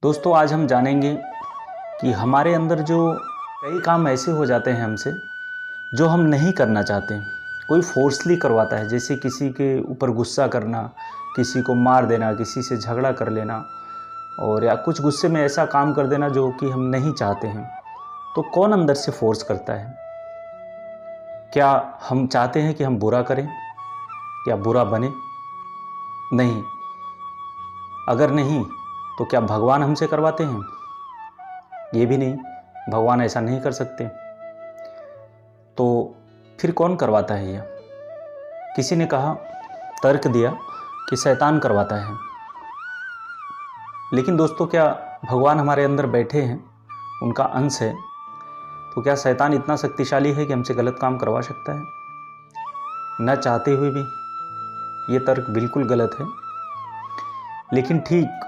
दोस्तों आज हम जानेंगे कि हमारे अंदर जो कई काम ऐसे हो जाते हैं हमसे जो हम नहीं करना चाहते। कोई फोर्सली करवाता है, जैसे किसी के ऊपर गुस्सा करना, किसी को मार देना, किसी से झगड़ा कर लेना और या कुछ गुस्से में ऐसा काम कर देना जो कि हम नहीं चाहते हैं। तो कौन अंदर से फोर्स करता है? क्या हम चाहते हैं कि हम बुरा करें या बुरा बने? नहीं। अगर नहीं तो क्या भगवान हमसे करवाते हैं? ये भी नहीं, भगवान ऐसा नहीं कर सकते। तो फिर कौन करवाता है यह? किसी ने कहा, तर्क दिया कि शैतान करवाता है। लेकिन दोस्तों क्या भगवान हमारे अंदर बैठे हैं, उनका अंश है, तो क्या शैतान इतना शक्तिशाली है कि हमसे गलत काम करवा सकता है? न चाहते हुए भी? ये तर्क बिल्कुल गलत है। लेकिन ठीक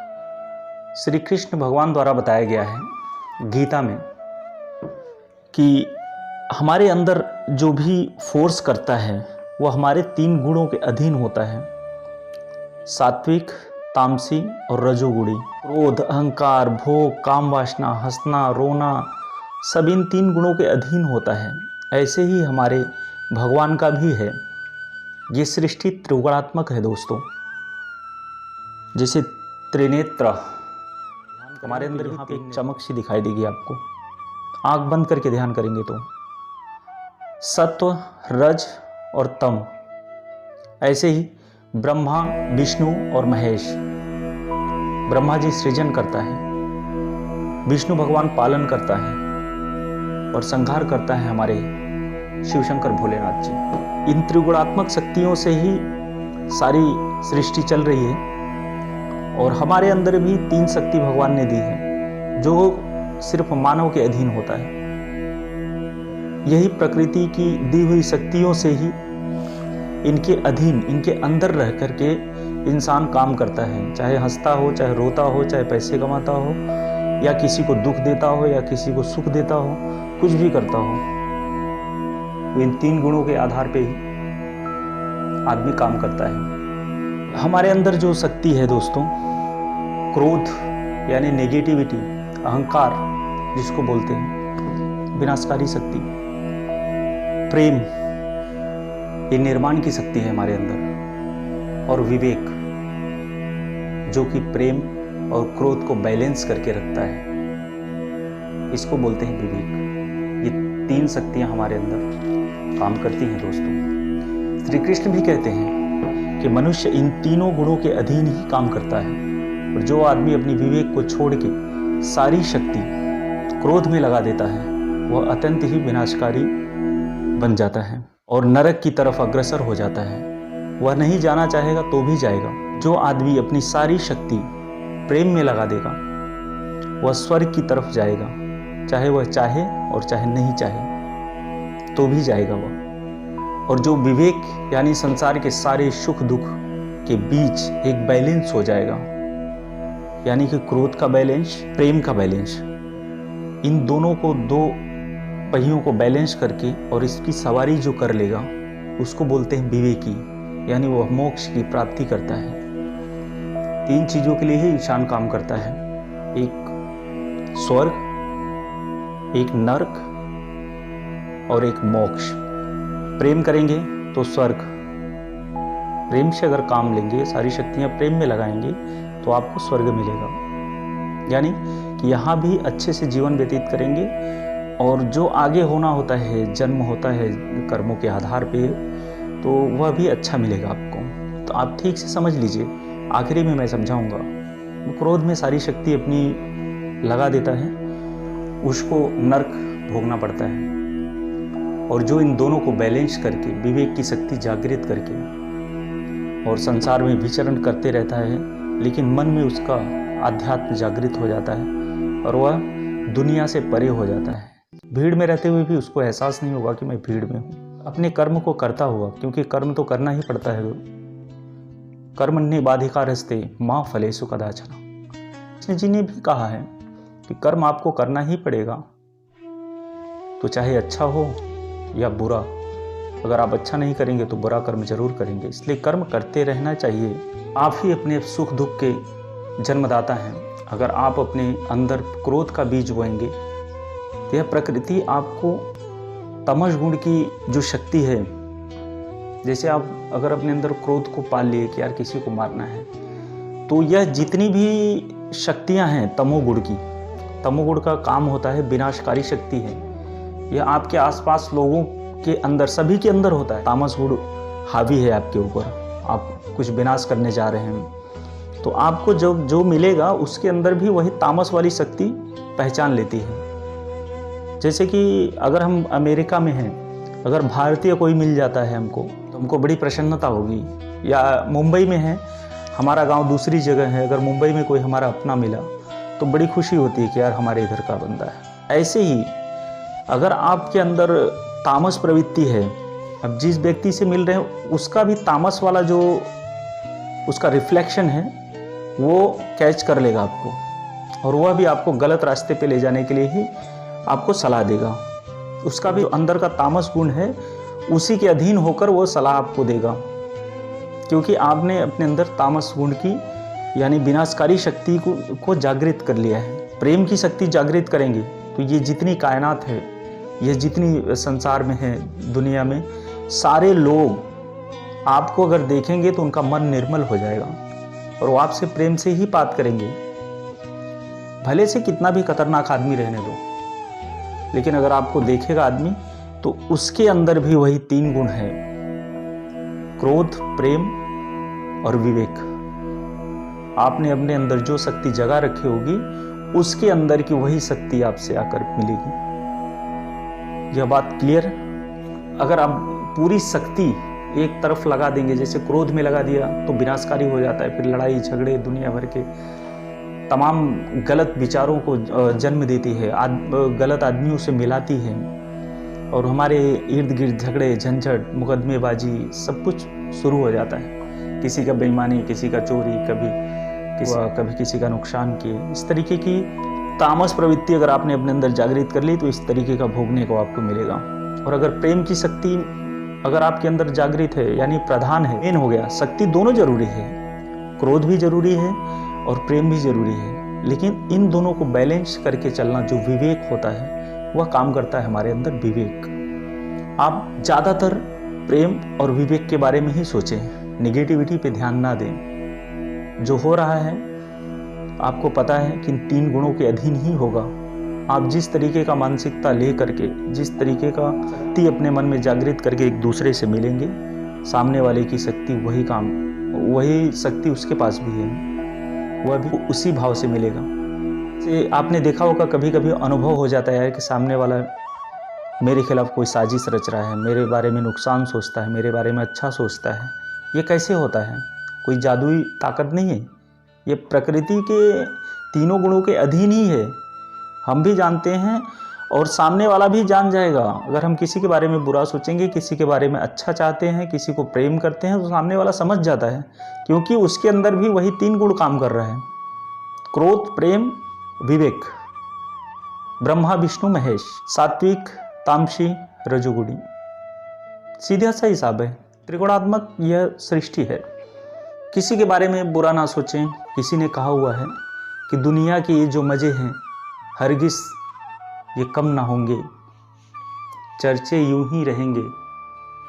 श्री कृष्ण भगवान द्वारा बताया गया है गीता में कि हमारे अंदर जो भी फोर्स करता है वह हमारे 3 गुणों के अधीन होता है, सात्विक, तामसी और रजोगुणी। क्रोध, अहंकार, भोग, काम वासना, हंसना, रोना सब इन 3 गुणों के अधीन होता है। ऐसे ही हमारे भगवान का भी है। ये सृष्टि त्रिगुणात्मक है दोस्तों। जैसे त्रिनेत्र, हमारे अंदर यहाँ पे एक चमक सी दिखाई देगी आपको। आंख बंद करके ध्यान करेंगे तो सत्व, रज और तम। ऐसे ही ब्रह्मा, विष्णु और महेश। ब्रह्मा जी सृजन करता है, विष्णु भगवान पालन करता है और संहार करता है हमारे शिव शंकर भोलेनाथ जी। इन त्रिगुणात्मक शक्तियों से ही सारी सृष्टि चल रही है और हमारे अंदर भी 3 शक्ति भगवान ने दी है जो सिर्फ मानव के अधीन होता है। यही प्रकृति की दी हुई शक्तियों से ही इनके अधीन, इनके अंदर रह करके इंसान काम करता है, चाहे हंसता हो, चाहे रोता हो, चाहे पैसे कमाता हो या किसी को दुख देता हो या किसी को सुख देता हो, कुछ भी करता हो, तो इन 3 गुणों के आधार पे ही आदमी काम करता है। हमारे अंदर जो शक्ति है दोस्तों, क्रोध यानी नेगेटिविटी, अहंकार जिसको बोलते हैं, विनाशकारी शक्ति, प्रेम ये निर्माण की शक्ति है हमारे अंदर, और विवेक जो कि प्रेम और क्रोध को बैलेंस करके रखता है, इसको बोलते हैं विवेक। ये 3 शक्तियां हमारे अंदर काम करती हैं दोस्तों। श्री कृष्ण भी कहते हैं कि मनुष्य इन तीनों गुणों के अधीन ही काम करता है और जो आदमी अपनी विवेक को छोड़ के सारी शक्ति क्रोध में लगा देता है वह अत्यंत ही विनाशकारी बन जाता है और नरक की तरफ अग्रसर हो जाता है। वह नहीं जाना चाहेगा तो भी जाएगा। जो आदमी अपनी सारी शक्ति प्रेम में लगा देगा वह स्वर्ग की तरफ जाएगा, चाहे वह चाहे और चाहे नहीं चाहे तो भी जाएगा वह। और जो विवेक यानी संसार के सारे सुख दुख के बीच एक बैलेंस हो जाएगा, यानी कि क्रोध का बैलेंस, प्रेम का बैलेंस, इन दोनों को 2 पहियों को बैलेंस करके और इसकी सवारी जो कर लेगा उसको बोलते हैं विवेकी, यानी वह मोक्ष की प्राप्ति करता है। 3 चीजों के लिए ही इंसान काम करता है, एक स्वर्ग, एक नरक और एक मोक्ष। प्रेम करेंगे तो स्वर्ग, प्रेम से अगर काम लेंगे, सारी शक्तियां प्रेम में लगाएंगे तो आपको स्वर्ग मिलेगा, यानी कि यहाँ भी अच्छे से जीवन व्यतीत करेंगे और जो आगे होना होता है, जन्म होता है कर्मों के आधार पे, तो वह भी अच्छा मिलेगा आपको। तो आप ठीक से समझ लीजिए। आखिरी में मैं समझाऊंगा। क्रोध में सारी शक्ति अपनी लगा देता है, उसको नरक भोगना पड़ता है, और जो इन दोनों को बैलेंस करके विवेक की शक्ति जागृत करके और संसार में विचरण करते रहता है, लेकिन मन में उसका आध्यात्म जागृत हो जाता है और वह दुनिया से परे हो जाता है। भीड़ में रहते हुए भी उसको एहसास नहीं होगा कि मैं भीड़ में हूँ। अपने कर्म को करता हुआ, क्योंकि कर्म तो करना ही पड़ता है। कर्मण्ये बाधिकारस्ते मां फलेषु कदाचन। कृष्ण जी ने भी कहा है कि कर्म आपको करना ही पड़ेगा, तो चाहे अच्छा हो या बुरा। अगर आप अच्छा नहीं करेंगे तो बुरा कर्म जरूर करेंगे, इसलिए कर्म करते रहना चाहिए। आप ही अपने सुख दुख के जन्मदाता हैं। अगर आप अपने अंदर क्रोध का बीज बोएंगे तो यह प्रकृति आपको तमस गुण की जो शक्ति है, जैसे आप अगर अपने अंदर क्रोध को पाल लिए कि यार किसी को मारना है, तो यह जितनी भी शक्तियां हैं तमोगुण की, तमोगुण का काम होता है विनाशकारी शक्ति है। यह आपके आसपास लोगों के अंदर, सभी के अंदर होता है। तामस गुण हावी है आपके ऊपर, आप कुछ विनाश करने जा रहे हैं तो आपको जो मिलेगा उसके अंदर भी वही तामस वाली शक्ति पहचान लेती है। जैसे कि अगर हम अमेरिका में हैं, अगर भारतीय कोई मिल जाता है हमको तो हमको बड़ी प्रसन्नता होगी, या मुंबई में है, हमारा गांव दूसरी जगह है, अगर मुंबई में कोई हमारा अपना मिला तो बड़ी खुशी होती है कि यार हमारे इधर का बंदा है। ऐसे ही अगर आपके अंदर तामस प्रवृत्ति है, अब जिस व्यक्ति से मिल रहे हैं उसका भी तामस वाला जो उसका रिफ्लेक्शन है वो कैच कर लेगा आपको, और वह भी आपको गलत रास्ते पे ले जाने के लिए ही आपको सलाह देगा। उसका भी अंदर का तामस गुण है, उसी के अधीन होकर वो सलाह आपको देगा, क्योंकि आपने अपने अंदर तामस गुण की यानी विनाशकारी शक्ति को जागृत कर लिया है। प्रेम की शक्ति जागृत करेंगे तो ये जितनी कायनात है, ये जितनी संसार में है, दुनिया में, सारे लोग आपको अगर देखेंगे तो उनका मन निर्मल हो जाएगा और वो आपसे प्रेम से ही बात करेंगे। भले से कितना भी खतरनाक आदमी रहने दो, लेकिन अगर आपको देखेगा आदमी तो उसके अंदर भी वही 3 गुण है, क्रोध, प्रेम और विवेक। आपने अपने अंदर जो शक्ति जगा रखी होगी उसके अंदर की वही शक्ति आपसे आकर मिलेगी। यह बात क्लियर? अगर आप पूरी शक्ति एक तरफ लगा देंगे, जैसे क्रोध में लगा दिया तो विनाशकारी हो जाता है, फिर लड़ाई झगड़े दुनिया भर के तमाम गलत विचारों को जन्म देती है, गलत आदमियों से मिलाती है, और हमारे इर्द गिर्द झगड़े झंझट मुकदमेबाजी सब कुछ शुरू हो जाता है। किसी का बेईमानी, किसी का चोरी, कभी किसी का नुकसान किए। इस तरीके की तामस प्रवृत्ति अगर आपने अपने अंदर जागृत कर ली तो इस तरीके का भोगने को आपको मिलेगा। और अगर प्रेम की शक्ति अगर आपके अंदर जागृत है, यानी प्रधान है, मेन हो गया, शक्ति दोनों जरूरी है, क्रोध भी जरूरी है और प्रेम भी जरूरी है, लेकिन इन दोनों को बैलेंस करके चलना जो विवेक होता है वह काम करता है हमारे अंदर विवेक। आप ज़्यादातर प्रेम और विवेक के बारे में ही सोचें, निगेटिविटी पे ध्यान ना दें। जो हो रहा है आपको पता है कि इन 3 गुणों के अधीन ही होगा। आप जिस तरीके का मानसिकता ले करके, जिस तरीके का शक्ति अपने मन में जागृत करके एक दूसरे से मिलेंगे, सामने वाले की शक्ति वही शक्ति उसके पास भी है, वह भी उसी भाव से मिलेगा। से आपने देखा होगा कभी कभी अनुभव हो जाता है कि सामने वाला मेरे खिलाफ कोई साजिश रच रहा है, मेरे बारे में नुकसान सोचता है, मेरे बारे में अच्छा सोचता है। ये कैसे होता है? कोई जादुई ताकत नहीं है, ये प्रकृति के 3 गुणों के अधीन ही है। हम भी जानते हैं और सामने वाला भी जान जाएगा। अगर हम किसी के बारे में बुरा सोचेंगे, किसी के बारे में अच्छा चाहते हैं, किसी को प्रेम करते हैं, तो सामने वाला समझ जाता है, क्योंकि उसके अंदर भी वही 3 गुण काम कर रहे हैं, क्रोध, प्रेम, विवेक। ब्रह्मा, विष्णु, महेश, सात्विक, तामसी, रजोगुणी, सीधा सा हिसाब है। त्रिगुणात्मक यह सृष्टि है। किसी के बारे में बुरा ना सोचें। किसी ने कहा हुआ है कि दुनिया के ये जो मज़े हैं हरगिज़ ये कम ना होंगे, चर्चे यूं ही रहेंगे,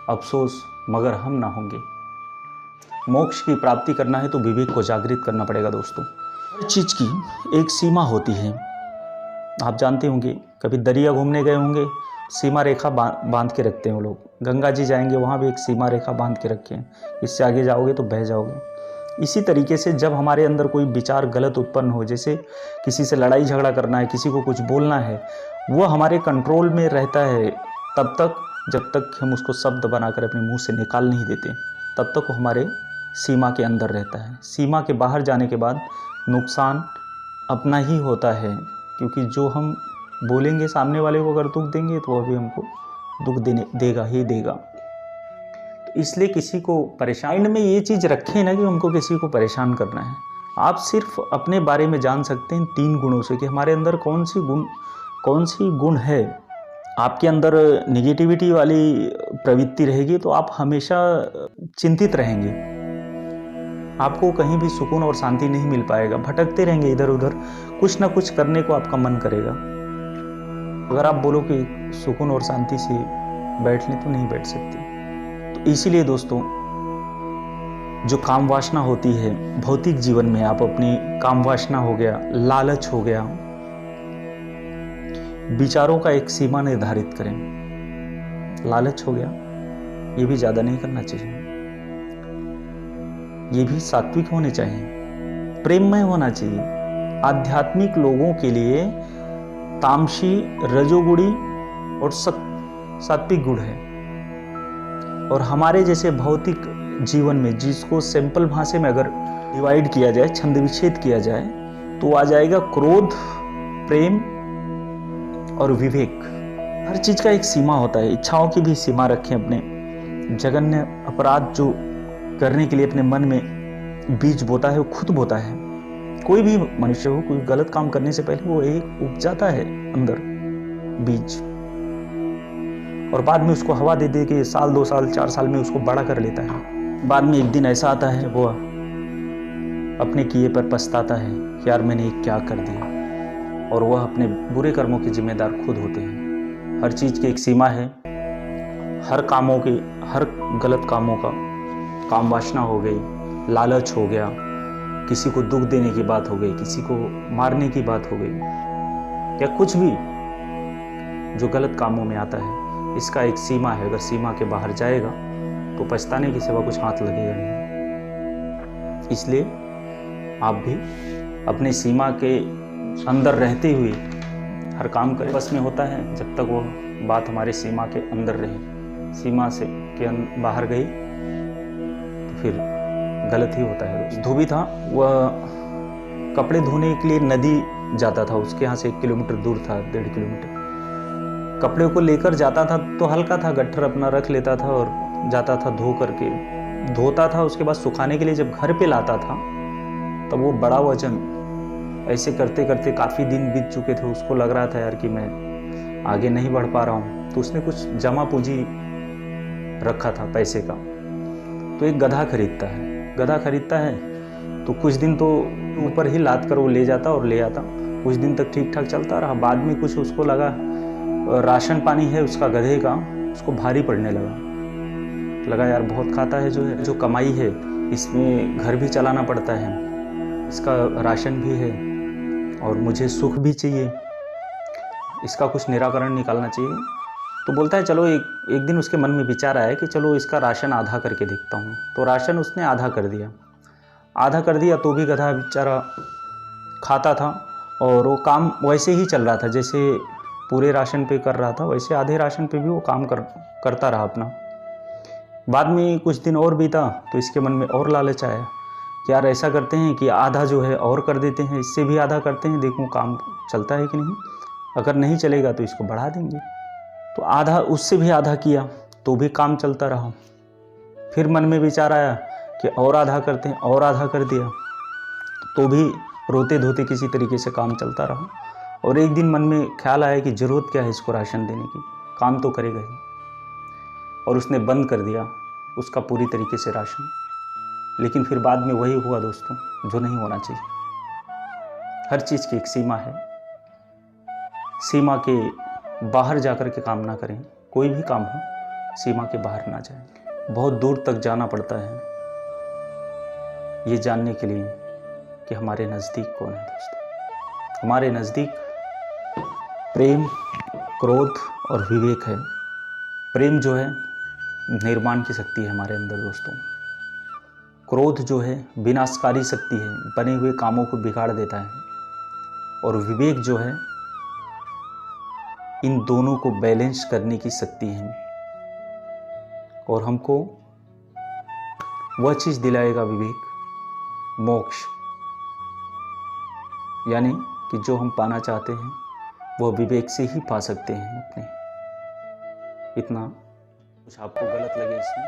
अफसोस मगर हम ना होंगे। मोक्ष की प्राप्ति करना है तो विवेक को जागृत करना पड़ेगा दोस्तों। हर चीज़ की एक सीमा होती है। आप जानते होंगे, कभी दरिया घूमने गए होंगे, सीमा रेखा बांध के रखते हैं वो लोग। गंगा जी जाएंगे, वहाँ भी एक सीमा रेखा बांध के रखें, इससे आगे जाओगे तो बह जाओगे। इसी तरीके से जब हमारे अंदर कोई विचार गलत उत्पन्न हो, जैसे किसी से लड़ाई झगड़ा करना है, किसी को कुछ बोलना है, वो हमारे कंट्रोल में रहता है तब तक जब तक हम उसको शब्द बनाकर अपने मुंह से निकाल नहीं देते, तब तक वो हमारे सीमा के अंदर रहता है। सीमा के बाहर जाने के बाद नुकसान अपना ही होता है, क्योंकि जो हम बोलेंगे सामने वाले को अगर दुख देंगे तो वह भी हमको दुख देगा ही देगा। इसलिए किसी को परेशान में ये चीज़ रखें ना कि हमको किसी को परेशान करना है। आप सिर्फ अपने बारे में जान सकते हैं 3 गुणों से कि हमारे अंदर कौन सी गुण है। आपके अंदर निगेटिविटी वाली प्रवृत्ति रहेगी तो आप हमेशा चिंतित रहेंगे। आपको कहीं भी सुकून और शांति नहीं मिल पाएगा, भटकते रहेंगे इधर उधर, कुछ ना कुछ करने को आपका मन करेगा। अगर आप बोलो कि सुकून और शांति से बैठ लें तो नहीं बैठ सकते। तो इसीलिए दोस्तों, जो काम वासना होती है भौतिक जीवन में, आप अपनी काम वासना हो गया, लालच हो गया, विचारों का एक सीमा निर्धारित करें। लालच हो गया, ये भी ज्यादा नहीं करना चाहिए, ये भी सात्विक होने चाहिए, प्रेममय होना चाहिए। आध्यात्मिक लोगों के लिए तामसी, रजोगुणी और सात्विक गुण है। और हमारे जैसे भौतिक जीवन में, जिसको सिंपल भाषा में अगर डिवाइड किया जाए, छंद विच्छेद किया जाए, तो आ जाएगा क्रोध, प्रेम और विवेक। हर चीज का एक सीमा होता है। इच्छाओं की भी सीमा रखें। अपने जघन्य अपराध जो करने के लिए अपने मन में बीज बोता है, वो खुद बोता है। कोई भी मनुष्य हो, कोई गलत काम करने से पहले वो एक उपजाता है अंदर बीज, और बाद में उसको हवा दे दे के साल, 2 साल, 4 साल में उसको बड़ा कर लेता है। बाद में एक दिन ऐसा आता है, वो अपने किए पर पछताता है कि यार मैंने ये क्या कर दिया, और वह अपने बुरे कर्मों के जिम्मेदार खुद होते हैं। हर चीज की एक सीमा है। हर कामों की, हर गलत कामों का, काम वासना हो गई, लालच हो गया, किसी को दुख देने की बात हो गई, किसी को मारने की बात हो गई, या कुछ भी जो गलत कामों में आता है, इसका एक सीमा है। अगर सीमा के बाहर जाएगा तो पछताने की सिवा कुछ हाथ लगेगा नहीं। इसलिए आप भी अपने सीमा के अंदर रहते हुए हर काम करें। बस में होता है जब तक वो बात हमारे सीमा के अंदर रहे। सीमा से के बाहर गई तो फिर गलत ही होता है। धोबी था, वह कपड़े धोने के लिए नदी जाता था, उसके यहाँ से 1 किलोमीटर दूर था, 1.5 किलोमीटर। कपड़े को लेकर जाता था तो हल्का था, गट्ठर अपना रख लेता था और जाता था, धो करके धोता था। उसके बाद सुखाने के लिए जब घर पे लाता था तब वो बड़ा वजन, ऐसे करते करते काफ़ी दिन बीत चुके थे। उसको लग रहा था यार कि मैं आगे नहीं बढ़ पा रहा हूँ। तो उसने कुछ जमा पूंजी रखा था पैसे का, तो एक गधा खरीदता है। गधा खरीदता है तो कुछ दिन तो ऊपर ही लाद कर वो ले जाता और ले आता। कुछ दिन तक ठीक ठाक चलता रहा। बाद में कुछ उसको लगा राशन पानी है उसका गधे का, उसको भारी पड़ने लगा यार बहुत खाता है, जो कमाई है इसमें घर भी चलाना पड़ता है, इसका राशन भी है और मुझे सुख भी चाहिए, इसका कुछ निराकरण निकालना चाहिए। तो बोलता है चलो, एक दिन उसके मन में विचार आया कि चलो इसका राशन आधा करके देखता हूँ। तो राशन उसने आधा कर दिया तो भी गधा बेचारा खाता था और वो काम वैसे ही चल रहा था जैसे पूरे राशन पे कर रहा था, वैसे आधे राशन पे भी वो काम करता रहा अपना। बाद में कुछ दिन और बीता तो इसके मन में और लालच आया कि यार ऐसा करते हैं कि आधा जो है और कर देते हैं, इससे भी आधा करते हैं, देखूं काम चलता है कि नहीं, अगर नहीं चलेगा तो इसको बढ़ा देंगे। तो आधा, उससे भी आधा किया तो भी काम चलता रहा। फिर मन में विचार आया कि और आधा करते हैं, और आधा कर दिया तो भी रोते धोते किसी तरीके से काम चलता रहा। और एक दिन मन में ख्याल आया कि ज़रूरत क्या है इसको राशन देने की, काम तो करेगा ही, और उसने बंद कर दिया उसका पूरी तरीके से राशन। लेकिन फिर बाद में वही हुआ दोस्तों जो नहीं होना चाहिए। हर चीज़ की एक सीमा है। सीमा के बाहर जाकर के काम ना करें। कोई भी काम हो, सीमा के बाहर ना जाएं। बहुत दूर तक जाना पड़ता है ये जानने के लिए कि हमारे नज़दीक कौन है दोस्तों। हमारे नज़दीक प्रेम, क्रोध और विवेक है। प्रेम जो है निर्माण की शक्ति है हमारे अंदर दोस्तों। क्रोध जो है विनाशकारी शक्ति है, बने हुए कामों को बिगाड़ देता है। और विवेक जो है इन दोनों को बैलेंस करने की शक्ति है और हमको वह चीज़ दिलाएगा विवेक, मोक्ष, यानी कि जो हम पाना चाहते हैं वह विवेक से ही पा सकते हैं अपने। इतना कुछ आपको गलत लगे इसमें